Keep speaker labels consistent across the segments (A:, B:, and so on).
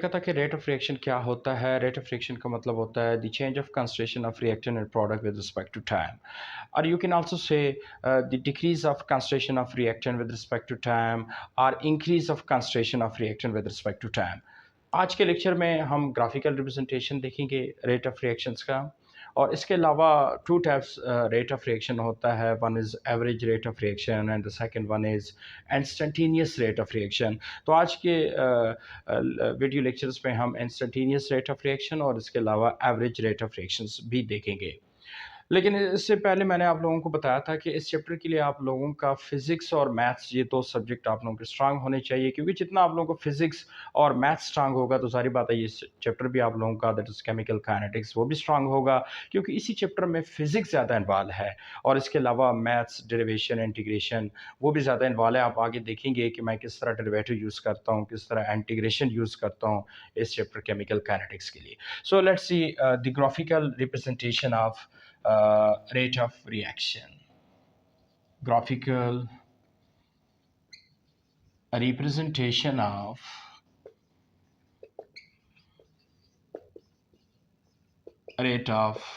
A: देखा था कि रेट ऑफ रिएक्शन क्या होता है। रेट ऑफ रिएक्शन का मतलब होता है the change of concentration of reactant and product with respect to time, और you can also say the decrease of concentration of reactant with respect to time और increase of concentration of reactant with respect to time. आज के lecture में हम graphical representation देखेंगे rate of reactions का, और इसके अलावा two types rate of reaction होता है। One is average rate of reaction and the second one is instantaneous rate of reaction. तो आज के वीडियो लेक्चर्स में हम इंस्टेंटेनियस रेट ऑफ रिएक्शन और इसके अलावा एवरेज रेट ऑफ रिएक्शंस भी देखेंगे। लेकिन इससे पहले मैंने आप लोगों को बताया था कि इस चैप्टर के लिए आप लोगों का फिज़िक्स और मैथ्स, ये दो सब्जेक्ट आप लोगों के स्ट्रांग होने चाहिए, क्योंकि जितना आप लोगों को फिज़िक्स और मैथ्स स्ट्रांग होगा तो सारी बात है ये चैप्टर भी आप लोगों का, दैट इज़ केमिकल काइनेटिक्स, वो भी स्ट्रांग होगा, क्योंकि इसी चैप्टर में फिज़िक्स ज़्यादा इन्वॉल्व है। और इसके अलावा मैथ्स, डेरिवेशन, इंटीग्रेशन, वो भी ज़्यादा इन्वॉल्व है। आप आगे देखेंगे कि मैं किस तरह डेरिवेटिव यूज़ करता हूँ, किस तरह इंटीग्रेशन यूज़ करता हूँ इस चैप्टर केमिकल काइनेटिक्स के लिए। So let's see the graphical representation of rate of reaction. Graphical representation of rate of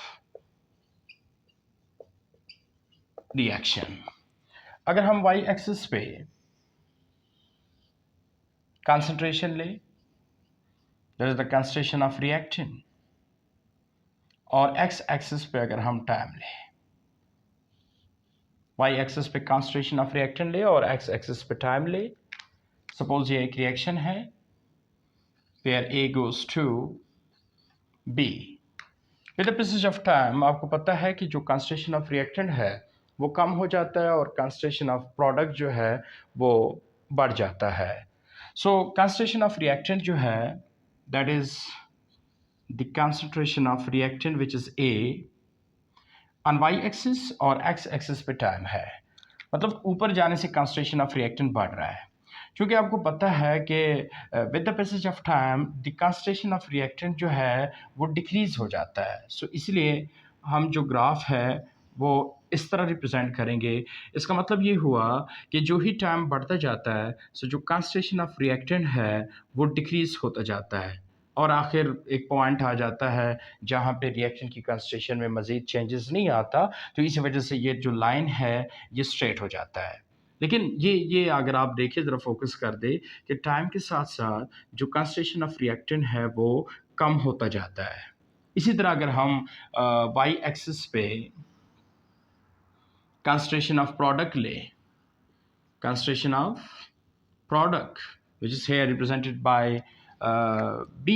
A: reaction. अगर हम y एक्सिस पे concentration ले, that is the concentration of reactant, और x एक्सिस पे अगर हम टाइम ले, y एक्सिस पे concentration of reactant ले और x एक्सिस पे टाइम ले। सपोज ये एक रिएक्शन है where A goes to B. With the passage of time आपको पता है कि जो कंसंट्रेशन ऑफ रिएक्टेंट है वो कम हो जाता है और कंसंट्रेशन ऑफ प्रोडक्ट जो है वो बढ़ जाता है। सो कंसंट्रेशन ऑफ रिएक्टेंट जो है that is the concentration of reactant which is a on y axis, और एक्स एक्सिस पे टाइम है। मतलब ऊपर जाने से कंसंट्रेशन ऑफ रिएक्टेंट बढ़ रहा है, क्योंकि आपको पता है कि with the passage of time the concentration of reactant जो है वो डिक्रीज हो जाता है। सो इसलिए हम जो ग्राफ है वो इस तरह रिप्रेजेंट करेंगे। इसका मतलब ये हुआ कि जो ही टाइम बढ़ता जाता है सो जो कंसंट्रेशन ऑफ रिएक्टेंट है वो डिक्रीज होता जाता है, और आखिर एक पॉइंट आ जाता है जहाँ पे रिएक्शन की कंसंट्रेशन में मज़ीद चेंजेस नहीं आता। तो इसी वजह से ये जो लाइन है ये स्ट्रेट हो जाता है। लेकिन ये अगर आप देखिए, ज़रा फोकस कर दे कि टाइम के साथ साथ जो कंसंट्रेशन ऑफ रिएक्टेंट है वो कम होता जाता है। इसी तरह अगर हम वाई एक्सिस पे कंसंट्रेशन ऑफ प्रोडक्ट ले, concentration of product, which is here represented by B.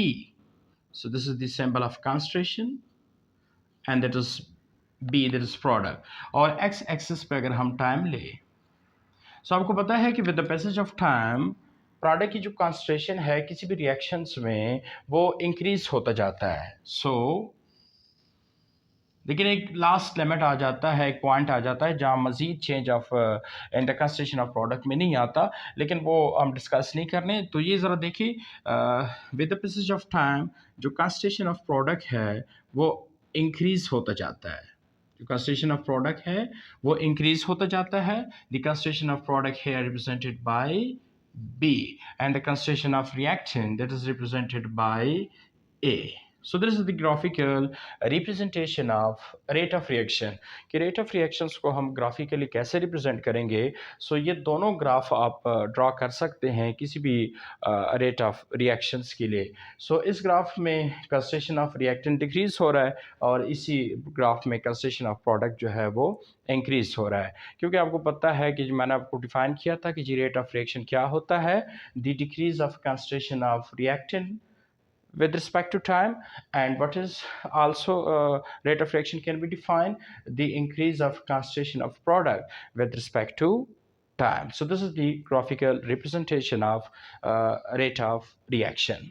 A: So this is the symbol of concentration, and that is B, that is product. और x axis पे अगर हम टाइम ले, so आपको पता है कि with the passage of time product की जो कॉन्सेंट्रेशन है किसी भी रिएक्शंस में वो इंक्रीज होता जाता है। सो लेकिन एक लास्ट लिमिट आ जाता है, एक पॉइंट आ जाता है जहाँ मज़ीद change of in the concentration of product में नहीं आता, लेकिन वो हम डिस्कस नहीं करने। तो ये ज़रा देखिए, with the passage of time जो कंसंट्रेशन ऑफ प्रोडक्ट है वो इंक्रीज होता जाता है। जो कंसंट्रेशन ऑफ प्रोडक्ट है वो इंक्रीज होता जाता है। द कंसंट्रेशन ऑफ प्रोडक्ट है represented by B, and the concentration of reactant that is represented by A. So this is the graphical representation of rate of reaction। कि rate of reactions को हम graphically कैसे represent करेंगे। so ये दोनों graph आप draw कर सकते हैं किसी भी rate of reactions के लिए। so इस ग्राफ में concentration of reactant डिक्रीज हो रहा है और इसी ग्राफ में concentration of product जो है वो इंक्रीज हो रहा है, क्योंकि आपको पता है कि जो मैंने आपको डिफाइन किया था कि जी रेट ऑफ रिएक्शन क्या होता है, the decrease of concentration of reactant with respect to time, and what is also rate of reaction can be defined the increase of concentration of product with respect to time. So this is the graphical representation of rate of reaction।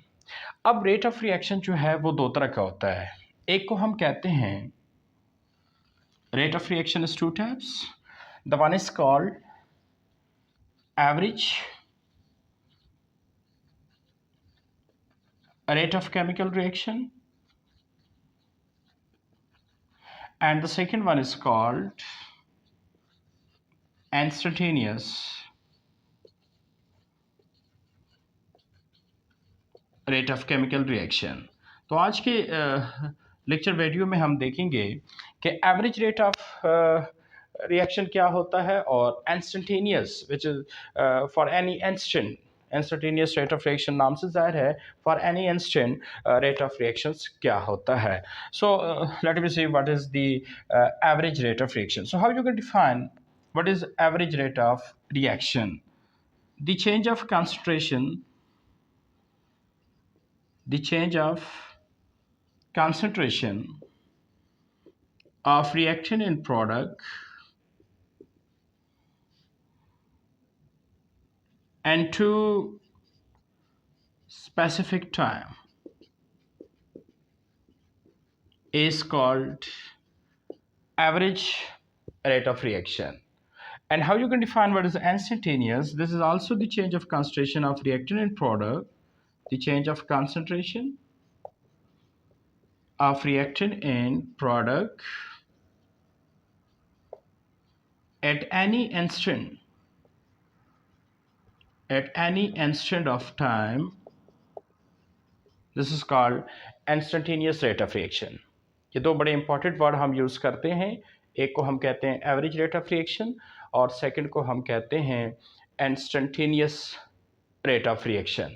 A: अब rate of reaction जो है वो दो तरह का होता है। एक को हम कहते हैं rate of reaction is two types। the one is called average rate of chemical reaction, and the second one is called instantaneous rate of chemical reaction. तो आज के लेक्चर वीडियो में हम देखेंगे कि एवरेज रेट ऑफ रिएक्शन क्या होता है और instantaneous which is for any instant, instantaneous rate of reaction नाम से जाहिर है for any instant rate of reactions क्या होता है। So let me see what is the average rate of reaction. So how you can define what is average rate of reaction? The change of concentration, the change of concentration of reaction in product and to specific time is called average rate of reaction. And how you can define what is instantaneous? This is also the change of concentration of reactant in product, the change of concentration of reactant in product at any instant of time. This is called instantaneous rate of reaction. ये दो बड़े important word हम use करते हैं। एक को हम कहते हैं एवरेज रेट ऑफ रिएक्शन और सेकंड को हम कहते हैं इंस्टेंटेनियस रेट ऑफ रिएक्शन।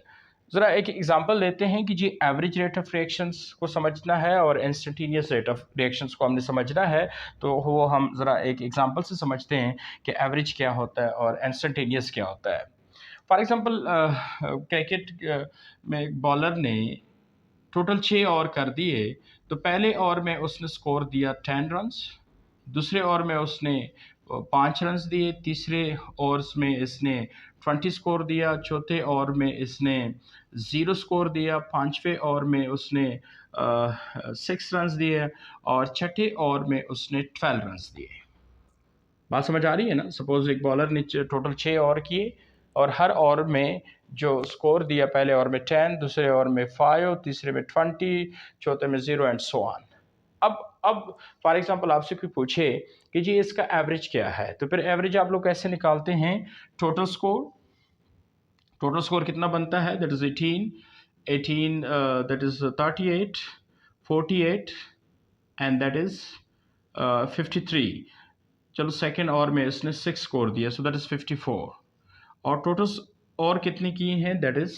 A: ज़रा एक एग्जांपल लेते हैं कि जी एवरेज रेट ऑफ रिएक्शंस को समझना है और इंस्टेंटेनियस रेट ऑफ रिएक्शंस को हमने समझना है, तो वो हम ज़रा एक एग्जांपल से समझते हैं कि एवरेज क्या होता है और इंस्टेंटेनियस क्या होता है। फॉर एग्जांपल क्रिकेट में एक बॉलर ने टोटल 6 ओवर कर दिए, तो पहले ओवर में उसने स्कोर दिया 10 रन्स, दूसरे ओवर में उसने 5 रन्स दिए, तीसरे ओवर्स में इसने 20 स्कोर दिया, चौथे ओवर में इसने 0 स्कोर दिया, पाँचवें ओवर में उसने 6 रन्स दिए और छठे ओवर में उसने 12 रन्स दिए। बात समझ आ रही है ना? सपोज एक बॉलर ने टोटल 6 ओवर किए और हर ओवर में जो स्कोर दिया, पहले ओवर में 10, दूसरे ओवर में 5, तीसरे में 20, चौथे में 0 एंड सो ऑन। अब फॉर एग्जांपल आपसे कोई पूछे कि जी इसका एवरेज क्या है, तो फिर एवरेज आप लोग कैसे निकालते हैं? टोटल स्कोर कितना बनता है? That is 18, that is 38, 48 and that is 53। चलो सेकेंड ओवर में इसने 6 स्कोर दिया, सो दैट इज 54 और टोटल और कितनी की हैं? That is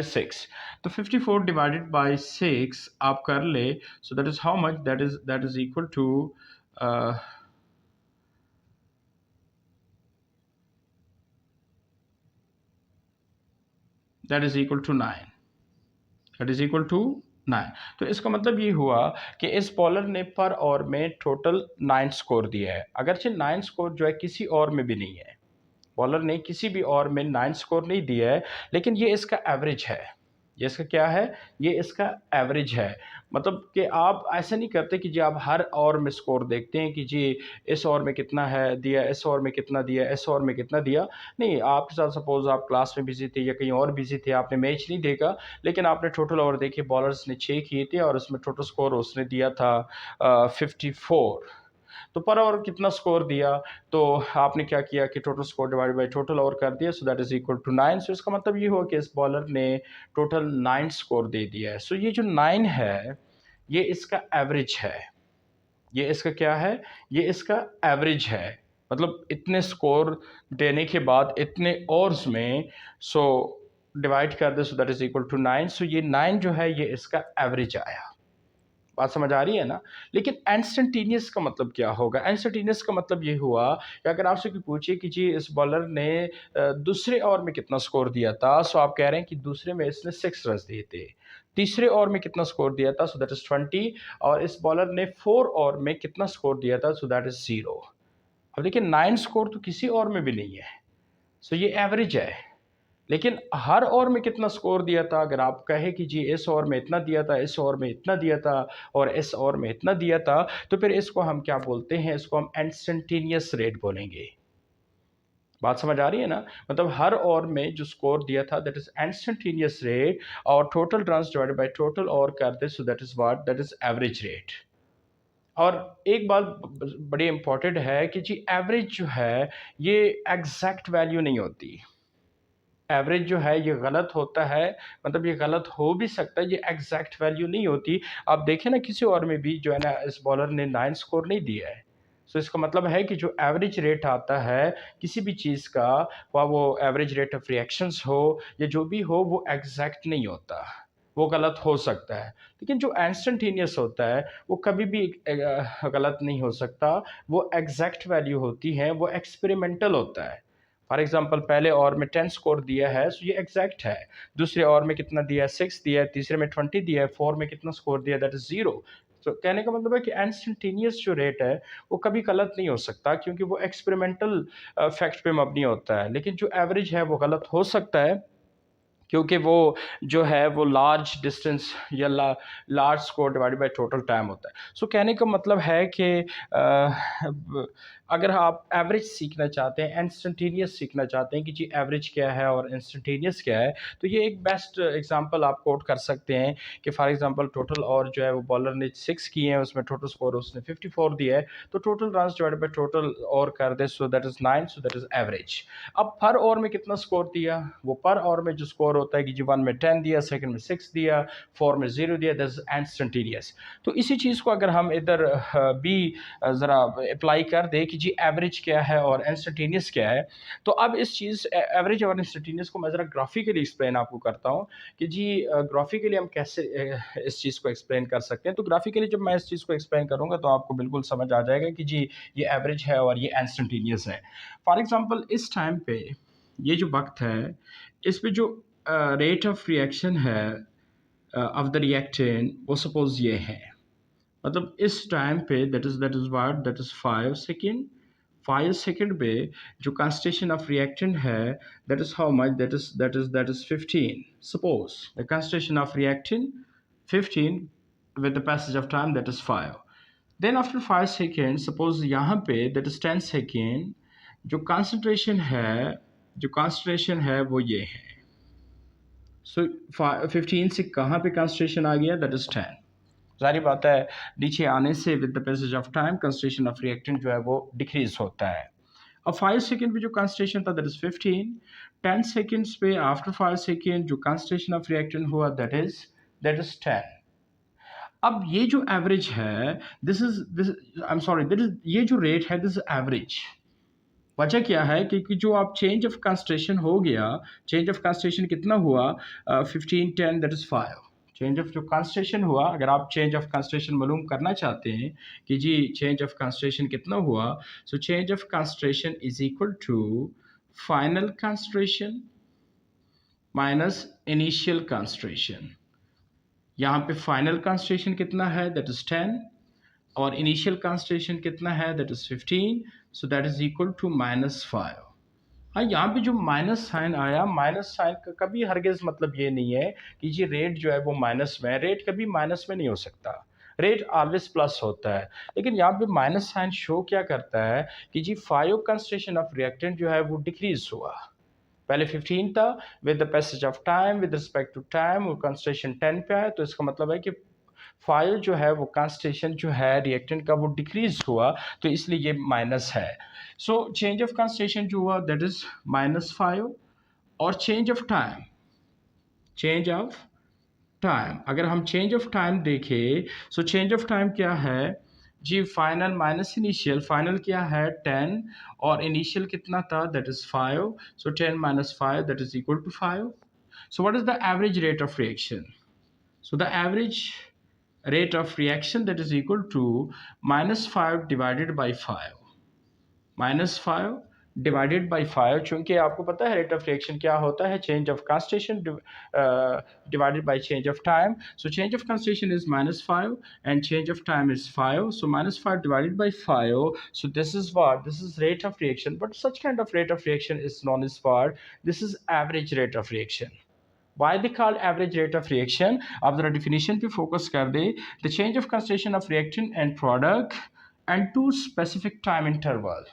A: 6। तो 54 डिवाइडेड बाय 6 आप कर ले, so that is how much? That is equal to that is equal to 9। That is equal to 9। तो इसका मतलब ये हुआ कि इस बॉलर ने पर ओवर में टोटल 9 स्कोर दिया है। अगरचे 9 स्कोर जो है किसी और में भी नहीं है, बॉलर ने किसी भी ओवर में 9 स्कोर नहीं दिया है, लेकिन ये इसका एवरेज है। ये इसका क्या है? ये इसका एवरेज है। मतलब कि आप ऐसा नहीं करते कि जी आप हर ओवर में स्कोर देखते हैं कि जी इस ओवर में कितना है दिया, इस ओवर में कितना दिया, इस ओवर में कितना दिया। नहीं, आपके साथ सपोज आप क्लास में बिजी थे या कहीं और बिजी थे, आपने मैच नहीं देखा, लेकिन आपने टोटल ओवर देखे, बॉलर्स ने 6 किए थे और उसमें टोटल स्कोर उसने दिया था 54। तो पर ओवर कितना स्कोर दिया, तो आपने क्या किया कि total score divide by total over कर दिया, so that is equal to 9। सो इसका मतलब ये हुआ कि इस बॉलर ने टोटल 9 स्कोर दे दिया है। सो ये जो 9 है ये इसका एवरेज है। ये इसका क्या है? ये इसका एवरेज है। मतलब इतने स्कोर देने के बाद इतने ओवर्स में सो डिवाइड कर दे, so that is equal to 9। सो ये 9 जो है ये इसका एवरेज आया। बात समझ आ रही है ना? लेकिन इंस्टेंटेनियस का मतलब क्या होगा? इंस्टेंटेनियस का मतलब ये हुआ कि अगर आपसे कोई पूछे कि जी इस बॉलर ने दूसरे ओवर में कितना स्कोर दिया था, सो आप कह रहे हैं कि दूसरे में इसने 6 रन दिए थे। तीसरे ओवर में कितना स्कोर दिया था, सो दैट इज 20 और इस बॉलर ने 4 ओवर में कितना स्कोर दिया था, सो दैट इज 0। अब देखिए 9 स्कोर तो किसी और में भी नहीं है, सो ये एवरेज है। लेकिन हर ओवर में कितना स्कोर दिया था, अगर आप कहें कि जी इस ओवर में इतना दिया था, इस ओवर में इतना दिया था और इस ओवर में इतना दिया था, तो फिर इसको हम क्या बोलते हैं? इसको हम इंस्टेंटेनियस रेट बोलेंगे। बात समझ आ रही है ना? मतलब हर ओवर में जो स्कोर दिया था दैट इज इंस्टेंटेनियस रेट और total runs divided by total over कर दे, so that is what? That is average rate. और एक बात बड़ी इंपॉर्टेंट है कि जी एवरेज जो है ये एग्जैक्ट वैल्यू नहीं होती। एवरेज जो है ये गलत होता है, मतलब ये गलत हो भी सकता है, ये एग्जैक्ट वैल्यू नहीं होती। आप देखें ना किसी और में भी जो है ना इस बॉलर ने 9 स्कोर नहीं दिया है। सो इसका मतलब है कि जो एवरेज रेट आता है किसी भी चीज़ का, वो एवरेज रेट ऑफ रिएक्शंस हो या जो भी हो, वो एग्जैक्ट नहीं होता, वो गलत हो सकता है। लेकिन जो इंस्टेंटेनियस होता है वो कभी भी गलत नहीं हो सकता, वो एग्जैक्ट वैल्यू होती है, वो एक्सपेरिमेंटल होता है। फॉर एग्जांपल पहले और में 10 स्कोर दिया है, सो ये एग्जैक्ट है। दूसरे और में कितना दिया है? 6 दिया है। तीसरे में 20 दिया है। 4 में कितना स्कोर दिया है? That is 0। तो कहने का मतलब है कि इंस्टेंटेनियस जो रेट है वो कभी गलत नहीं हो सकता, क्योंकि वो एक्सपेरिमेंटल फैक्ट पे मबनी होता है। लेकिन जो एवरेज है वो गलत हो सकता है, क्योंकि वो जो है वो लार्ज डिस्टेंस या large score divided by total time होता है। सो कहने का मतलब है कि अगर आप एवरेज सीखना चाहते हैं, इंस्टेंटेनियस सीखना चाहते हैं कि जी एवरेज क्या है और इंस्टेंटेनियस क्या है, तो ये एक बेस्ट एग्जांपल आप कोट कर सकते हैं कि फॉर एग्जांपल टोटल और जो है वो बॉलर ने 6 किए हैं, उसमें टोटल स्कोर उसने 54 दिया है, तो total runs divided by total और कर दे, so that is 9, so that is average. अब पर ओवर में कितना स्कोर दिया? वो पर ओवर में जो स्कोर होता है कि जी 1 में 10 दिया, सेकंड में 6 दिया, 4 में 0 दिया, दैट इज इंस्टेंटेनियस। तो इसी चीज़ को अगर हम इधर भी ज़रा अप्लाई कर दें कि जी एवरेज क्या है और इंस्टेंटेनियस क्या है, तो अब इस चीज़ एवरेज और इंस्टेंटेनियस को मैं ज़रा ग्राफिकली एक्सप्लेन आपको करता हूँ कि जी ग्राफिकली हम कैसे इस चीज़ को एक्सप्लेन कर सकते हैं। तो ग्राफिकली जब मैं इस चीज़ को एक्सप्लेन करूँगा तो आपको बिल्कुल समझ आ जाएगा कि जी ये एवरेज है और ये इंस्टेंटेनियस है। फॉर एग्जांपल इस टाइम पे ये जो वक्त है, इस पे जो रेट ऑफ रिएक्शन है ऑफ द रिएक्टेंट, वो सपोज ये है। मतलब इस टाइम पे that is what, that is 5 second. 5 second पे जो कंसंट्रेशन ऑफ रिएक्टेंट है, that is how much, that is 15। Suppose the concentration of reactant 15 with the passage of time, that is 5. Then after 5 seconds, suppose यहाँ पे that is 10 second, जो concentration है वो ये है। सो 15 से कहाँ पे concentration आ गया? that is 10। जारी बात है नीचे आने से with the passage of time concentration of reactant जो है वो डिक्रीज होता है। अब 5 सेकेंड पे जो कंसंट्रेशन था दैट इज 15। 10 सेकेंड्स पे आफ्टर 5 सेकेंड जो कंसंट्रेशन ऑफ रिएक्टेंट हुआ दैट इज 10। अब ये जो एवरेज है, this I am sorry, this is ये जो रेट है, दिस इज एवरेज। वजह क्या है? क्योंकि जो आप चेंज ऑफ कंसंट्रेशन हो गया, चेंज ऑफ कंसंट्रेशन कितना हुआ? 15 10 दैट इज 5। चेंज ऑफ जो कंसंट्रेशन हुआ, अगर आप चेंज ऑफ कंसंट्रेशन मालूम करना चाहते हैं कि जी चेंज ऑफ कंसंट्रेशन कितना हुआ, so change of concentration is equal to final concentration minus initial concentration. यहाँ पे फाइनल कंसंट्रेशन कितना है? दैट इज 10, और इनिशियल कंसंट्रेशन कितना है? That is 15। So that is equal to -5। हाँ, यहाँ पे जो माइनस साइन आया, माइनस साइन का कभी हरगिज़ मतलब ये नहीं है कि जी रेट जो है वो माइनस में है। रेट कभी माइनस में नहीं हो सकता, रेट ऑलवेज प्लस होता है। लेकिन यहाँ पे माइनस साइन शो क्या करता है कि जी 5 कंसंट्रेशन ऑफ रिएक्टेंट जो है वो डिक्रीज हुआ। पहले 15 था, with the passage of time, with respect to time वो कंसंट्रेशन 10 पे आया, तो इसका मतलब है कि फाइल जो है वो कंसंट्रेशन जो है रिएक्टेंट का वो डिक्रीज हुआ, तो इसलिए ये माइनस है। सो चेंज ऑफ कंसंट्रेशन जो हुआ दैट इज -5। और चेंज ऑफ टाइम अगर हम चेंज ऑफ टाइम देखें, सो चेंज ऑफ टाइम क्या है जी? फाइनल माइनस इनिशियल, फाइनल क्या है? 10, और इनिशियल कितना था? That is 5। So 10 - 5 that is equal to 5। So what is the average rate of reaction? So the average rate of reaction that is equal to -5 divided by 5। -5 divided by 5, चूंकि आपको पता है rate of reaction क्या होता है? Change of concentration divided by change of time. So change of concentration is -5 and change of time is 5। So -5 divided by 5, so this is what, this is rate of reaction, but such kind of rate of reaction is known as what? This is average rate of reaction। Why they called average rate of reaction? अब जरा definition पे focus कर दे। The change of concentration of reactant and product and two specific time interval,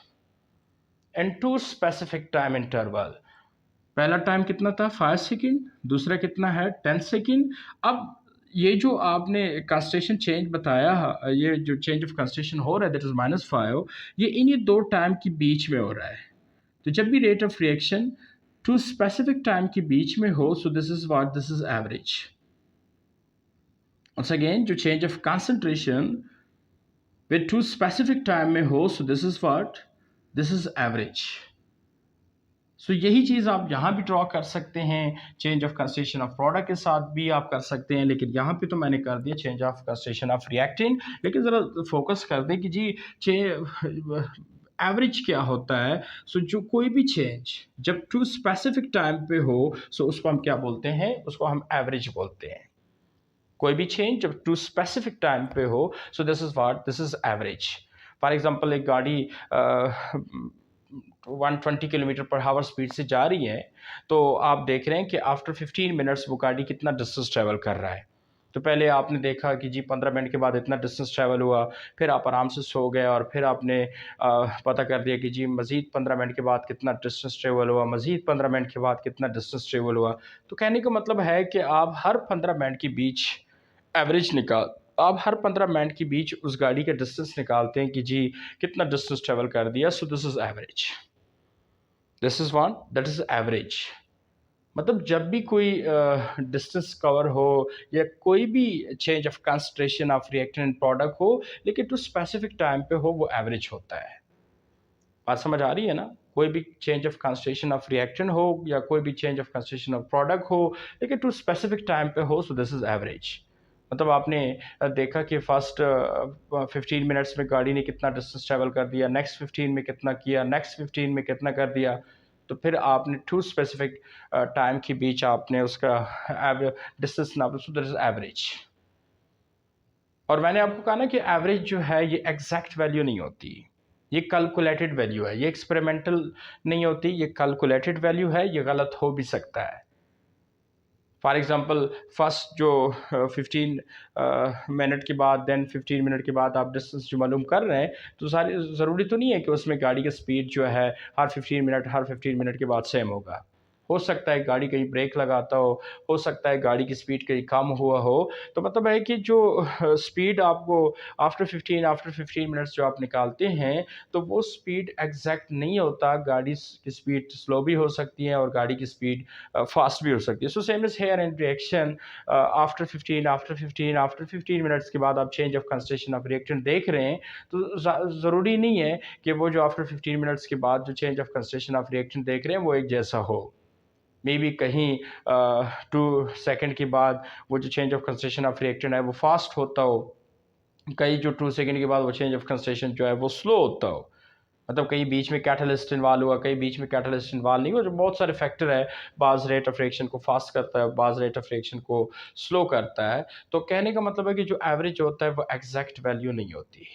A: पहला time कितना था? 5 second. दूसरा कितना है? 10 सेकेंड। अब ये जो आपने कंसंट्रेशन चेंज बताया, ये जो चेंज ऑफ कंसंट्रेशन हो रहा है दैट इज -5, ये इन्हीं दो टाइम के बीच में हो रहा है। तो जब भी rate of reaction two specific time के बीच में हो, so this is what, this is average. once again जो change of concentration with two specific time में हो, so this is what, this is average. So यही चीज़ आप यहाँ भी ड्रॉ कर सकते हैं, change of concentration of product के साथ भी आप कर सकते हैं, लेकिन यहाँ पे तो मैंने कर दिया change of concentration of reactant. लेकिन ज़रा फोकस कर दें कि जी एवरेज क्या होता है। सो जो कोई भी चेंज जब टू स्पेसिफिक टाइम पे हो, सो उसको हम क्या बोलते हैं, उसको हम एवरेज बोलते हैं। कोई भी चेंज जब टू स्पेसिफिक टाइम पे हो, so this is what, this is average. For example एक गाड़ी 120 किलोमीटर पर हावर स्पीड से जा रही है, तो आप देख रहे हैं कि आफ्टर 15 मिनट्स वो गाड़ी कितना डिस्टेंस ट्रैवल कर रहा है। तो पहले आपने देखा कि जी 15 मिनट के बाद इतना डिस्टेंस ट्रैवल हुआ, फिर आप आराम से सो गए और फिर आपने पता कर दिया कि जी मज़ीद 15 मिनट के बाद कितना डिस्टेंस ट्रैवल हुआ, मज़ीद 15 मिनट के बाद कितना डिस्टेंस ट्रैवल हुआ। तो कहने का मतलब है कि आप हर 15 मिनट के बीच एवरेज निकाल आप हर 15 मिनट के बीच उस गाड़ी का डिस्टेंस निकालते हैं कि जी कितना डिस्टेंस ट्रैवल कर दिया। सो this is average, this is one, that is average. मतलब जब भी कोई डिस्टेंस कवर हो या कोई भी change of concentration of reactant product हो, लेकिन टू स्पेसिफिक टाइम पे हो, वो एवरेज होता है। बात समझ आ रही है ना? कोई भी change of concentration of reactant हो या कोई भी change of concentration of product हो, लेकिन टू स्पेसिफिक टाइम पे हो, सो दिस इज एवरेज। मतलब आपने देखा कि फर्स्ट 15 मिनट्स में गाड़ी ने कितना डिस्टेंस ट्रैवल कर दिया, नेक्स्ट 15 में कितना किया, नेक्स्ट 15 में कितना कर दिया, तो फिर आपने टू स्पेसिफिक टाइम के बीच आपने उसका डिस्टेंस नापा, सो दिस इज एवरेज। और मैंने आपको कहा ना कि एवरेज जो है ये एग्जैक्ट वैल्यू नहीं होती, ये कैलकुलेटेड वैल्यू है, ये एक्सपेरिमेंटल नहीं होती, ये कैलकुलेटेड वैल्यू है, ये गलत हो भी सकता है। फॉर एग्जांपल फर्स्ट जो 15 मिनट के बाद, देन 15 मिनट के बाद आप डिस्टेंस जो मालूम कर रहे हैं, तो सारी ज़रूरी तो नहीं है कि उसमें गाड़ी का स्पीड जो है हर 15 मिनट के बाद सेम होगा। हो सकता है गाड़ी कहीं ब्रेक लगाता हो सकता है गाड़ी की स्पीड कहीं कम हुआ हो। तो मतलब है कि जो स्पीड आपको आफ्टर 15 मिनट्स जो आप निकालते हैं, तो वो स्पीड एग्जैक्ट नहीं होता। गाड़ी की स्पीड स्लो भी हो सकती है और गाड़ी की स्पीड फास्ट भी हो सकती है। So same is here in reaction, after 15 minutes के बाद आप change of concentration of reactant देख रहे हैं, तो ज़रूरी नहीं है कि वो जो आफ्टर 15 मिनट्स के बाद जो change of concentration of reactant देख रहे हैं वो एक जैसा हो। मे बी कहीं 2 सेकंड के बाद वो जो change of concentration of reactant है वो फास्ट होता हो, कहीं जो 2 सेकंड के बाद वो चेंज ऑफ कंसंट्रेशन जो है वो स्लो होता हो। मतलब कहीं बीच में कैटलिस्ट इन्वॉल्व हुआ, कहीं बीच में कैटलिस्ट इन्वॉल्व नहीं हुआ। जो बहुत सारे फैक्टर है, बाज़ रेट ऑफ रिएक्शन को फास्ट करता है, बाज़ रेट ऑफ रिएक्शन को स्लो करता है। तो कहने का मतलब है कि जो एवरेज होता है वो एग्जैक्ट वैल्यू नहीं होती।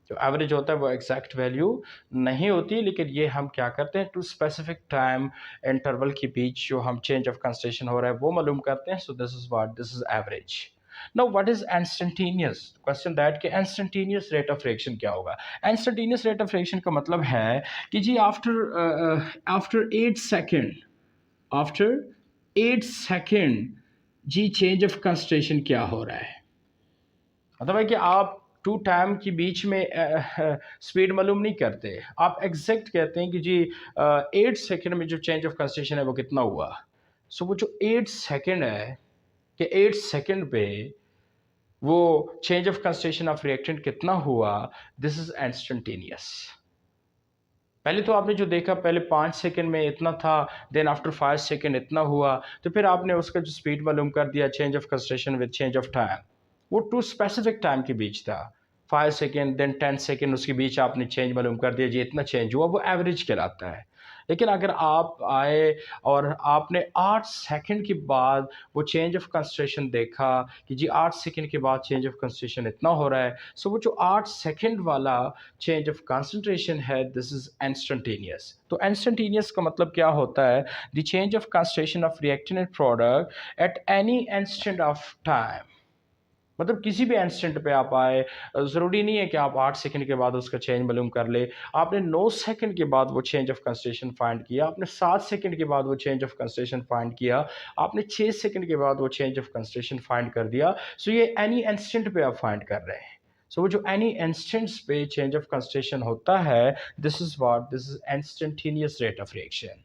A: जो एवरेज होता है वो एग्जैक्ट वैल्यू नहीं होती, लेकिन ये हम क्या करते हैं, टू स्पेसिफिक टाइम इंटरवल के बीच जो हम चेंज ऑफ कंसंट्रेशन हो रहा है वो मालूम करते हैं। सो this is what, this is average. Now what is instantaneous question, that कि इंस्टेंटेनियस रेट ऑफ रिएक्शन क्या होगा। इंस्टेंटेनियस रेट ऑफ रिएक्शन का मतलब है कि जी आफ्टर 8 सेकेंड, आफ्टर 8 सेकेंड जी चेंज ऑफ कंसंट्रेशन क्या हो रहा है। मतलब है कि आप टू टाइम के बीच में स्पीड मालूम नहीं करते, आप एग्जैक्ट कहते हैं कि जी 8 सेकेंड में जो चेंज ऑफ कंसंट्रेशन है वो कितना हुआ। सो वो जो 8 सेकेंड है कि 8 सेकेंड पे वो change of concentration of reactant कितना हुआ, दिस इज इंस्टेंटेनियस। पहले तो आपने जो देखा, पहले 5 सेकेंड में इतना था, देन आफ्टर 5 सेकेंड इतना हुआ, तो फिर आपने उसका जो स्पीड मालूम कर दिया change of concentration with change of time. वो टू स्पेसिफिक टाइम के बीच था, 5 सेकेंड देन 10 सेकेंड, उसके बीच आपने चेंज मालूम कर दिया जी इतना चेंज हुआ, वो एवरेज कहलाता है। लेकिन अगर आप आए और आपने 8 सेकेंड के बाद वो चेंज ऑफ कंसंट्रेशन देखा कि जी 8 सेकेंड के बाद चेंज ऑफ कंसंट्रेशन इतना हो रहा है, सो वो जो 8 सेकेंड वाला चेंज ऑफ कंसंट्रेशन है, दिस इज इंस्टेंटेनियस। तो इंस्टेंटेनियस का मतलब क्या होता है, the change of concentration of reactant product at any instant of time. मतलब किसी भी इंस्टेंट पे आप आए, ज़रूरी नहीं है कि आप 8 सेकंड के बाद उसका चेंज मालूम कर ले। आपने 9 सेकंड के बाद वो चेंज ऑफ कंसंट्रेशन फाइंड किया, आपने 7 सेकंड के बाद वो चेंज ऑफ कंसंट्रेशन फाइंड किया, आपने 6 सेकंड के बाद वो चेंज ऑफ कंसंट्रेशन फाइंड कर दिया। सो ये एनी इंस्टेंट पे आप फाइंड कर रहे हैं। सो वो जो एनी इंस्टेंट्स पे चेंज ऑफ कंसंट्रेशन होता है, this is what, this is instantaneous rate of reaction.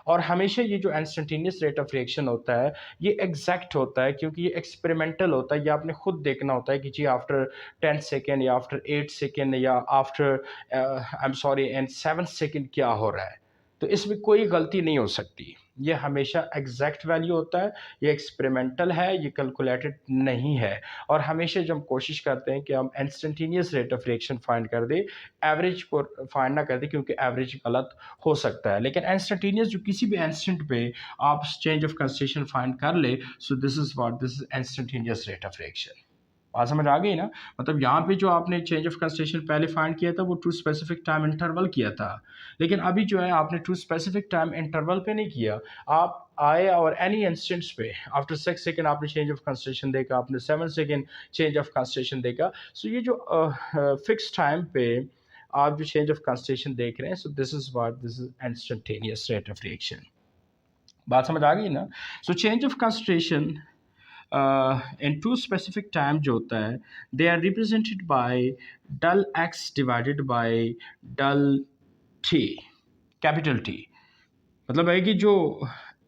A: और हमेशा ये जो इंस्टेंटेनियस रेट ऑफ रिएक्शन होता है, ये एग्जैक्ट होता है क्योंकि ये एक्सपेरिमेंटल होता है। ये आपने खुद देखना होता है कि जी आफ्टर 10 सेकेंड या आफ्टर 8 सेकेंड या after I am sorry and 7 second क्या हो रहा है। तो इसमें कोई गलती नहीं हो सकती। ये हमेशा एग्जैक्ट वैल्यू होता है, ये एक्सपेरिमेंटल है, ये कैलकुलेटेड नहीं है। और हमेशा जब हम कोशिश करते हैं कि हम instantaneous rate of reaction find कर दें, एवरेज को फाइंड ना कर दें क्योंकि एवरेज गलत हो सकता है। लेकिन इंस्टेंटेनियस जो किसी भी इंस्टेंट पे आप चेंज ऑफ कंसंट्रेशन फाइंड कर ले, सो this is instantaneous rate of reaction. बात समझ आ गई ना? मतलब यहाँ पे जो आपने चेंज ऑफ कंसंट्रेशन पहले फाइंड किया था वो टू स्पेसिफिक टाइम इंटरवल किया था। लेकिन अभी जो है आपने टू स्पेसिफिक टाइम इंटरवल पे नहीं किया। आप आए और एनी इंस्टेंट्स पे आफ्टर 6 सेकंड आपने चेंज ऑफ कंसंट्रेशन देखा, आपने 7 सेकंड चेंज ऑफ कंसंट्रेशन देखा। सो ये जो फिक्स टाइम पे आप जो चेंज ऑफ कंसंट्रेशन देख रहे हैं, सो this is instantaneous rate of reaction. बात समझ आ गई ना? सो change of concentration in two specific time जो होता है, they are represented by del x divided by del t, capital T. मतलब है कि जो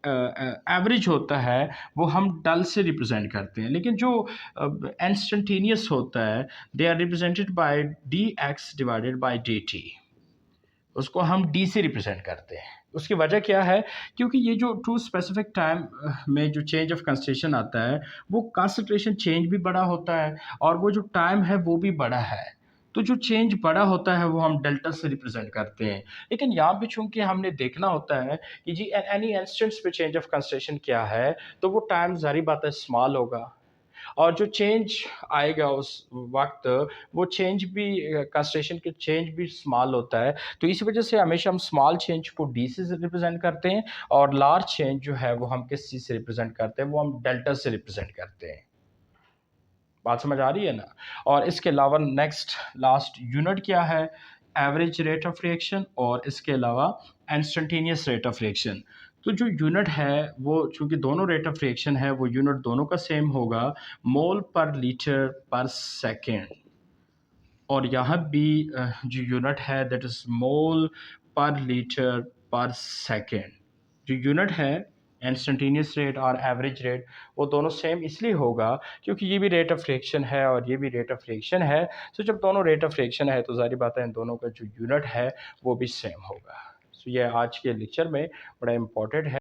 A: एवरेज होता है वो हम डल से रिप्रेजेंट करते हैं, लेकिन जो इंस्टेंटेनियस होता है they are represented by d x divided by d t, उसको हम डी से रिप्रेजेंट करते हैं। उसकी वजह क्या है? क्योंकि ये जो टू स्पेसिफिक टाइम में जो चेंज ऑफ कंसंट्रेशन आता है वो कंसंट्रेशन चेंज भी बड़ा होता है और वो जो टाइम है वो भी बड़ा है। तो जो चेंज बड़ा होता है वो हम डेल्टा से रिप्रेजेंट करते हैं। लेकिन यहाँ पे चूंकि हमने देखना होता है कि जी एनी इंस्टेंस पे चेंज ऑफ कंसंट्रेशन क्या है, तो वो टाइम ज़ाहिर बात है स्मॉल होगा और जो चेंज आएगा उस वक्त वो चेंज भी कंसंट्रेशन के चेंज भी स्मॉल होता है। तो इस वजह से हमेशा हम स्मॉल चेंज को डी से रिप्रेजेंट करते हैं और लार्ज चेंज जो है वो हम किस चीज़ से रिप्रेजेंट करते हैं, वो हम डेल्टा से रिप्रेजेंट करते हैं। बात समझ आ रही है ना? और इसके अलावा नेक्स्ट लास्ट यूनिट क्या है? एवरेज रेट ऑफ रिएक्शन और इसके अलावा इंस्टेंटेनियस रेट ऑफ रिएक्शन। तो जो यूनिट है वो चूंकि दोनों रेट ऑफ रिएक्शन है वो यूनिट दोनों का सेम होगा, मोल पर लीटर पर सेकेंड। और यहाँ भी जो यूनिट है दैट इज मोल पर लीटर पर सेकेंड। जो यूनिट है इंस्टेंटेनियस रेट और एवरेज रेट वो दोनों सेम इसलिए होगा क्योंकि ये भी रेट ऑफ रिएक्शन है और ये भी रेट ऑफ रिएक्शन है। सो जब दोनों रेट ऑफ रिएक्शन है तो जारी बात है इन दोनों का जो यूनिट है वो भी सेम होगा। सो ये आज के लेक्चर में बड़ा इम्पोर्टेंट है।